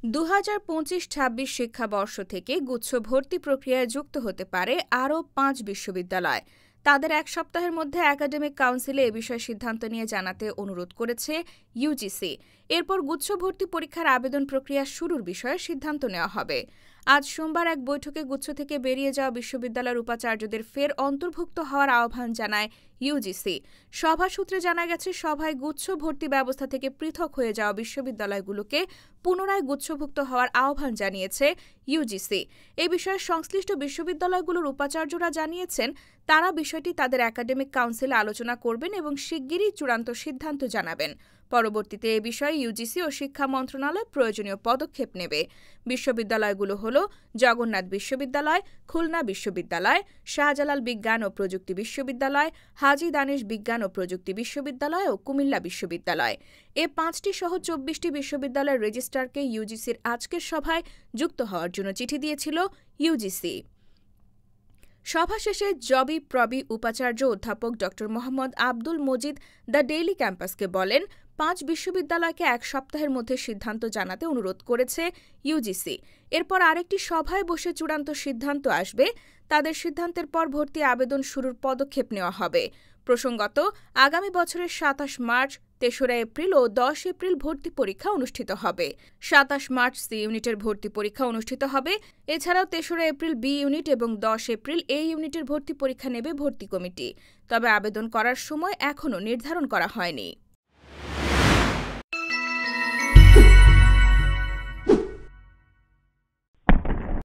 2025-26 শিক্ষাবর্ষ থেকে গুচ্ছ ভর্তি প্রক্রিয়ায় যুক্ত হতে পারে আরও 5 বিশ্ববিদ্যালয়। তাদের এক সপ্তাহের মধ্যে একাডেমিক কাউন্সিলে এ বিষয়ে সিদ্ধান্ত নিয়ে জানাতে অনুরোধ করেছে ইউজিসি। এরপর গুচ্ছ ভর্তি পরীক্ষার আবেদন প্রক্রিয়া শুরুর বিষয়ে সিদ্ধান্ত নেওয়া হবে। আজ সোমবার এক বৈঠকে গুচ্ছ থেকে বেরিয়ে যাওয়া বিশ্ববিদ্যালয়ের উপাচার্যদের ফের অন্তর্ভুক্ত হওয়ার আহ্বান জানায় ইউজিসি। সভা সূত্রে জানা গেছে, সভায় গুচ্ছ ভর্তি ব্যবস্থা থেকে পৃথক হয়ে যাওয়া বিশ্ববিদ্যালয়গুলোকে পুনরায় গুচ্ছভুক্ত হওয়ার আহ্বান জানিয়েছে ইউজিসি। এ বিষয়ে সংশ্লিষ্ট বিশ্ববিদ্যালয়গুলোর উপাচার্যরা জানিয়েছেন, তারা বিষয়টি তাদের একাডেমিক কাউন্সিলে আলোচনা করবেন এবং শিগগিরই চূড়ান্ত সিদ্ধান্ত জানাবেন। পরবর্তীতে এ বিষয়ে ইউজিসি ও শিক্ষা মন্ত্রণালয় প্রয়োজনীয় পদক্ষেপ নেবে। বিশ্ববিদ্যালয়গুলো হল জগন্নাথ বিশ্ববিদ্যালয়, খুলনা বিশ্ববিদ্যালয়, শাহজালাল বিজ্ঞান ও প্রযুক্তি বিশ্ববিদ্যালয়, হাজী দানেশ বিজ্ঞান ও প্রযুক্তি বিশ্ববিদ্যালয় ও কুমিল্লা বিশ্ববিদ্যালয়। এ 5টি সহ 24টি বিশ্ববিদ্যালয়ের রেজিস্ট্রারকে ইউজিসির আজকের সভায় যুক্ত হওয়ার জন্য চিঠি দিয়েছিল ইউজিসি। সভা শেষে জবি-প্রবি উপাচার্য অধ্যাপক ড. মোহাম্মদ আব্দুল মজিদ দ্য ডেইলি ক্যাম্পাসকে বলেন, 5 বিশ্ববিদ্যালয়কে এক সপ্তাহের মধ্যে সিদ্ধান্ত জানাতে অনুরোধ করেছে ইউজিসি। এরপর আরেকটি সভায় বসে চূড়ান্ত সিদ্ধান্ত আসবে। তাদের সিদ্ধান্তের পর ভর্তি আবেদন শুরুর পদক্ষেপ নেওয়া হবে। প্রসঙ্গত, আগামী বছরের 27 মার্চ, 3রা এপ্রিল ও 10 এপ্রিল ভর্তি পরীক্ষা অনুষ্ঠিত হবে। 27 মার্চ সি ইউনিটের ভর্তি পরীক্ষা অনুষ্ঠিত হবে। এছাড়াও 3রা এপ্রিল বি ইউনিট এবং 10 এপ্রিল এ ইউনিটের ভর্তি পরীক্ষা নেবে ভর্তি কমিটি। তবে আবেদন করার সময় এখনও নির্ধারণ করা হয়নি।